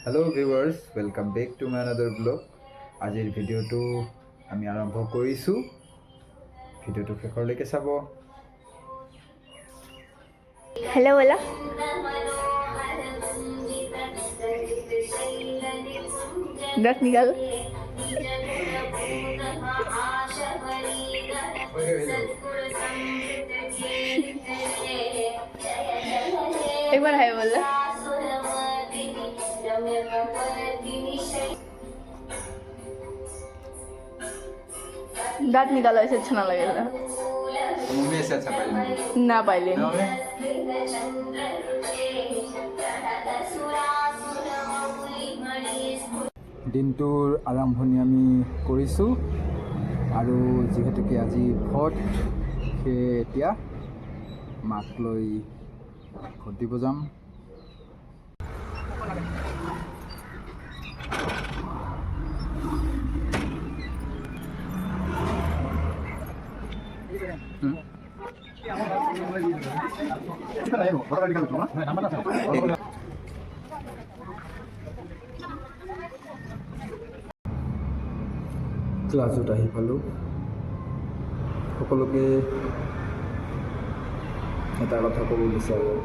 Hello' viewers, welcome back to my another blog. আজিৰ ভিডিঅ'টো আমি আৰম্ভ কৰিছোঁ। ভিডিঅ'টো শেষলৈকে চাব। हेलो बोलो। दस निकालो। एक बार है बोलो। दांत निकालो, ऐसे अच्छा ना लगेगा। मम्मी ऐसे अच्छा पाइले ना पाइले দিনটোৰ আৰম্ভণি আমি কৰিছোঁ আৰু যিহেতুকে আজি ভোট, সেয়ে এতিয়া মাক লৈ ভোট দিব যাম। ক্লাছত আহি পালোঁ। সকলোকে এটা কথা ক'ব বিচাৰোঁ,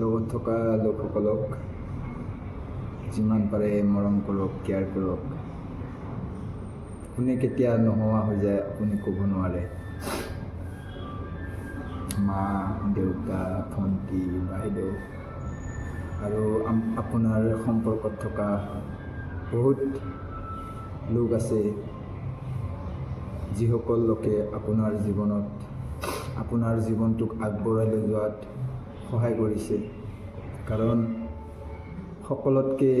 লগত থকা লোকসকলক যিমান পাৰে মৰম কৰক, কেয়াৰ কৰক। কোনে কেতিয়া নোহোৱা হৈ যায় আপুনি ক'ব নোৱাৰে। মা, দেউতা, ভণ্টি, বাইদেউ আৰু আপোনাৰ সম্পৰ্কত থকা বহুত লোক আছে, যিসকল লোকে আপোনাৰ জীৱনত আপোনাৰ জীৱনটোক আগবঢ়াই লৈ যোৱাত সহায় কৰিছে। কাৰণ সকলোতকৈ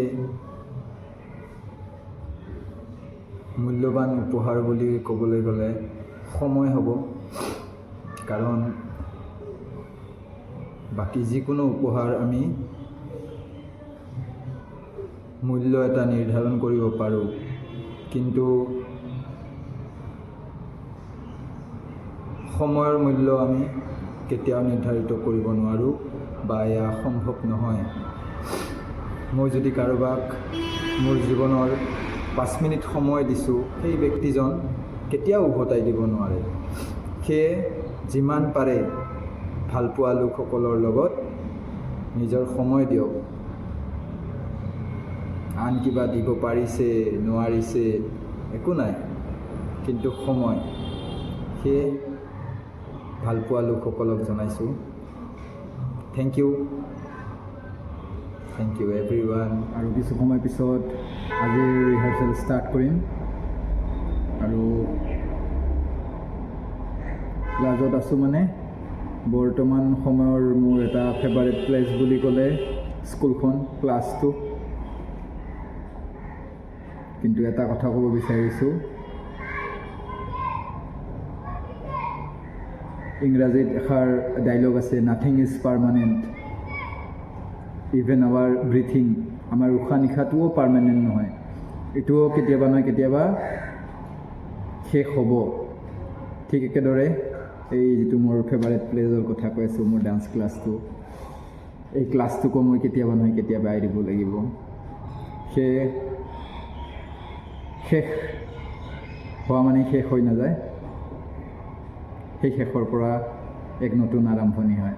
মূল্যৱান উপহাৰ বুলি ক'বলৈ গ'লে সময় হ'ব। কাৰণ বাকী যিকোনো উপহাৰ আমি মূল্য এটা নিৰ্ধাৰণ কৰিব পাৰোঁ, কিন্তু সময়ৰ মূল্য আমি কেতিয়াও নিৰ্ধাৰিত কৰিব নোৱাৰোঁ বা এয়া সম্ভৱ নহয়। মই যদি কাৰোবাক মোৰ জীৱনৰ 5 মিনিট সময় দিছোঁ, সেই ব্যক্তিজন কেতিয়াও উভতাই দিব নোৱাৰে। সেয়ে যিমান পাৰে ভালপোৱা লোকসকলৰ লগত নিজৰ সময় দিয়ক। আন কিবা দিব পাৰিছে নোৱাৰিছে একো নাই, কিন্তু সময়। সেয়ে ভালপোৱা লোকসকলক জনাইছোঁ থেংক ইউ এভৰিৱান। আৰু কিছু সময় পিছত আজিৰ ৰিহাৰ্চেল ষ্টাৰ্ট কৰিম আৰু ক্লাছত আছোঁ। মানে বৰ্তমান সময়ৰ মোৰ এটা ফেভাৰেট প্লেচ বুলি ক'লে স্কুলখন, ক্লাছটো। কিন্তু এটা কথা ক'ব বিচাৰিছোঁ, ইংৰাজীত এষাৰ ডাইলগ আছে, nothing is permanent, even our breathing. আমাৰ উশাহ নিশাটোও পাৰ্মানেণ্ট নহয়, এইটোও কেতিয়াবা নহয় কেতিয়াবা শেষ হ'ব। ঠিক একেদৰে এই যিটো মোৰ ফেভাৰেট প্লেচৰ কথা কৈ আছোঁ, মোৰ ডান্স ক্লাছটো, এই ক্লাছটোকো মই কেতিয়াবা নহয় কেতিয়াবা এৰি দিব লাগিব। সেয়ে শেষ হোৱা মানে শেষ হৈ নাযায়, সেই শেষৰ পৰা এক নতুন আৰম্ভণি হয়।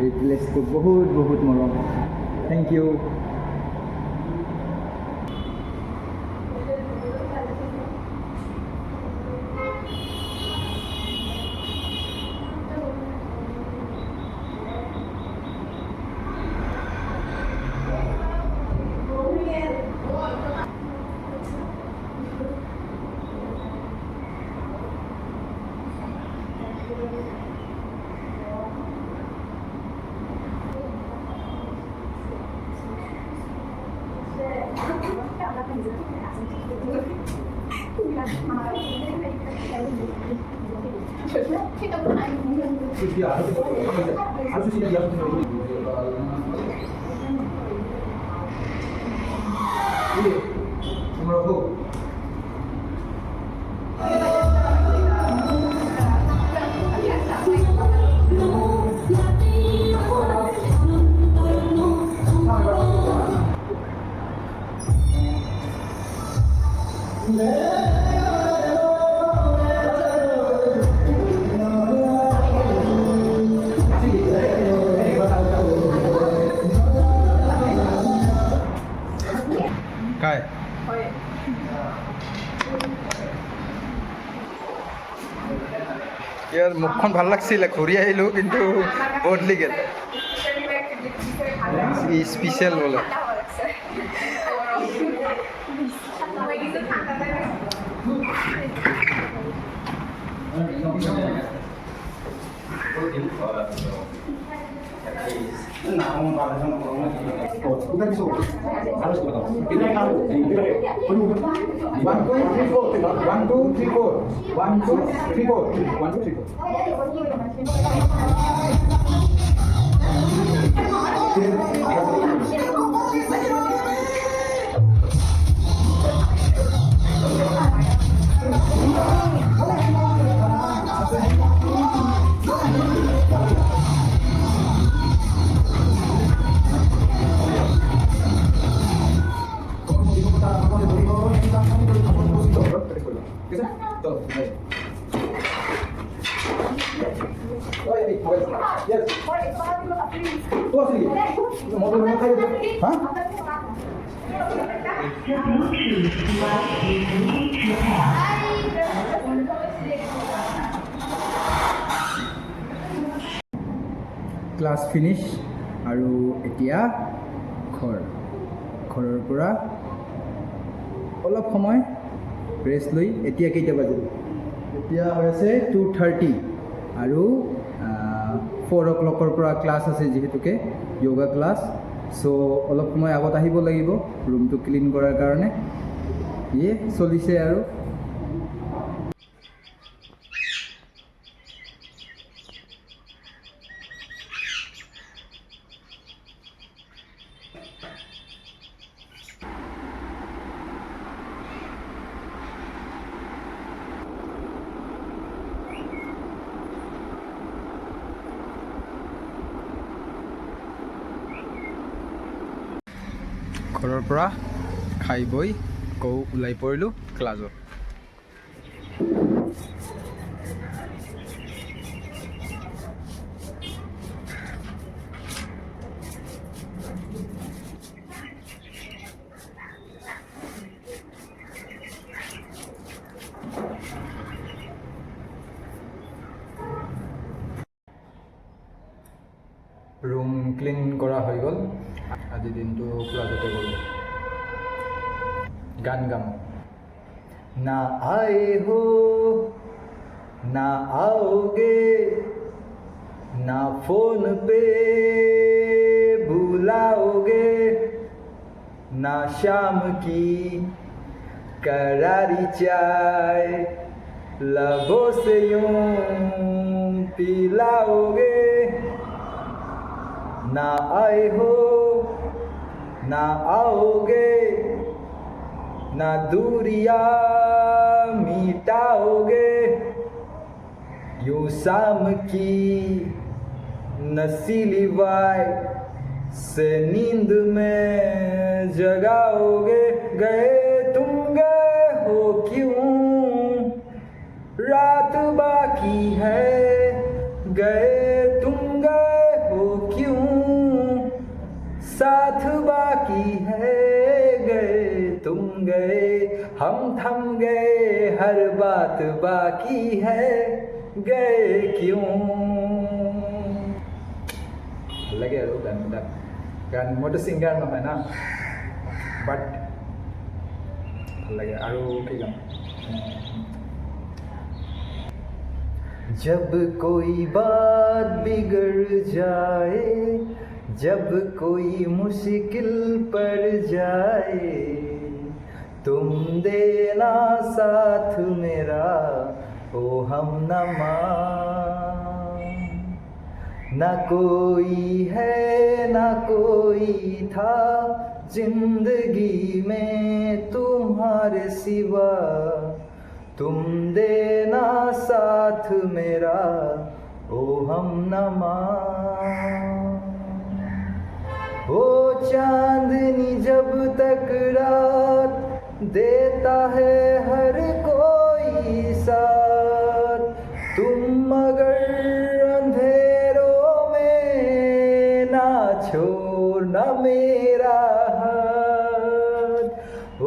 এই প্লেচটো বহুত বহুত মৰম। Thank you. মুখখন ভাল লাগছিলে ঘূৰি আহিলোঁ কিন্তু বদলি গেল স্পেচিয়েল বোলে ক্লাছ ফিনিছ আৰু এতিয়া ঘৰৰ পৰা অলপ সময় ৰেষ্ট লৈ এতিয়া কেইটা বাজিল এতিয়া হৈ আছে 2:30 আৰু 4 o'clockৰ পৰা ক্লাছ আছে যিহেতুকে য়োগা ক্লাছ চ' অলপ সময় আগত আহিব লাগিব ৰুমটো ক্লিন কৰাৰ কাৰণে চলিছে আৰু ঘৰৰ পৰা খাই বৈ আকৌ ওলাই পৰিলোঁ ক্লাছত ৰুম ক্লিন কৰা হৈ গ'ল আজি দিনটো ক্লাছতে গ'লোঁ গান গাম না আয়ে হো না आओगे ना फोन पे बुलाओगे ना शाम की करारी चाय लबों से यूं पिलाओगे ना आए हो ना आओगे ना दूरियां मिटाओगे यूं शाम की नसीली वाय से नींद में जगाओगे गए तुम गए हो क्यों रात बाकी है गए तुम गए हो क्यों साथ बाकी है गए तुम गए हम थम गए हर बात बाकी है गए क्यों लगे আৰু গান মইতো ছিংগাৰ নহয় না বাট ভাল লাগে আৰু কি গান जब कोई बात बिगड़ जाए जब कोई मुश्किल पड़ जाए तुम देना साथ मेरा ओ हमनमा ना कोई है ना कोई था जिंदगी में तुम्हारे सिवा तुम देना साथ मेरा ओ हमनमा ओ चांदनी जब तक रात देता है हर कोई साथ तुम मगर अंधेरों में ना छोड़ना मेरा हाथ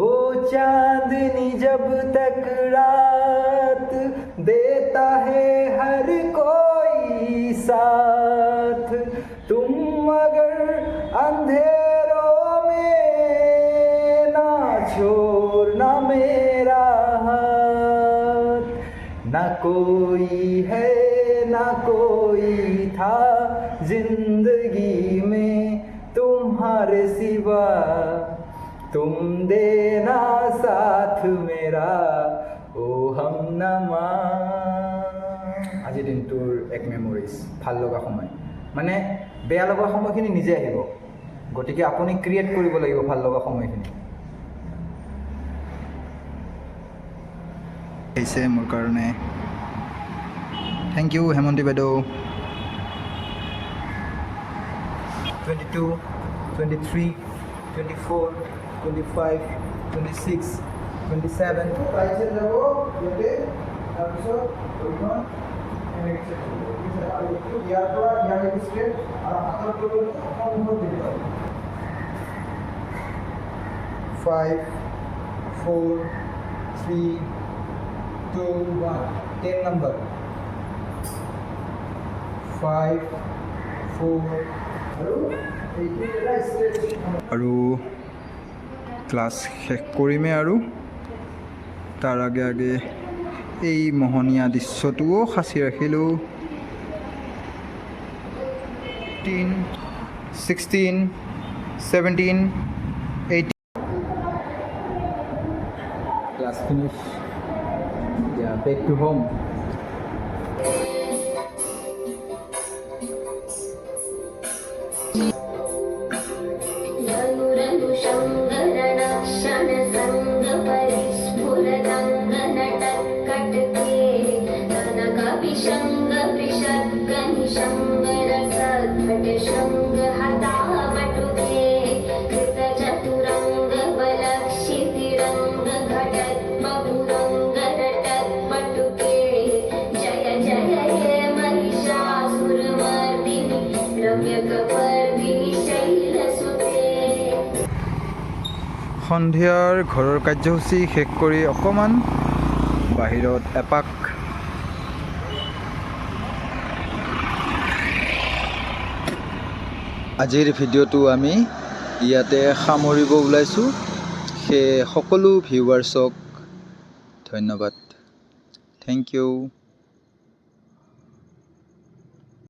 ओ चांदनी जब तक रात देता है हर को साथ तुम अगर अंधेरों में ना छोड़ना मेरा हाथ ना कोई है ना कोई था जिंदगी में तुम्हारे सिवा तुम देना साथ मेरा ओ हमनामा আজিৰ দিনটোৰ এক মেমৰিজ ভাল লগা সময় মানে বেয়া লগা সময়খিনি নিজে আহিব গতিকে আপুনি ক্ৰিয়েট কৰিব লাগিব ভাল লগা সময়খিনি হৈছে মোৰ কাৰণে থেংক ইউ হেমন্তী বাইদেউ 22 23 24 25 26 27 পাইছে যাব ইয়াতে তাৰপিছত এইখন ইয়াৰ পৰা ইয়াৰ ষ্ট্ৰেট আৰু হাতৰ তললৈ সম্পূৰ্ণ দিব 5 4 3 2 1 10 number 5 4 আৰু ক্লাছ শেষ কৰিমে আৰু তাৰ আগে আগে এই মোহনীয়া দৃশ্যটোও সাঁচি ৰাখিলোঁ 16 17 18 class finish back to home সন্ধিয়াৰ ঘৰৰ কাৰ্যসূচী শেষ কৰি অকণমান বাহিৰত এপাক আজিৰ ভিডিঅ'টো আমি ইয়াতে সামৰিব ওলাইছোঁ সেয়ে সকলো ভিউৱাৰ্ছক ধন্যবাদ থেংক ইউ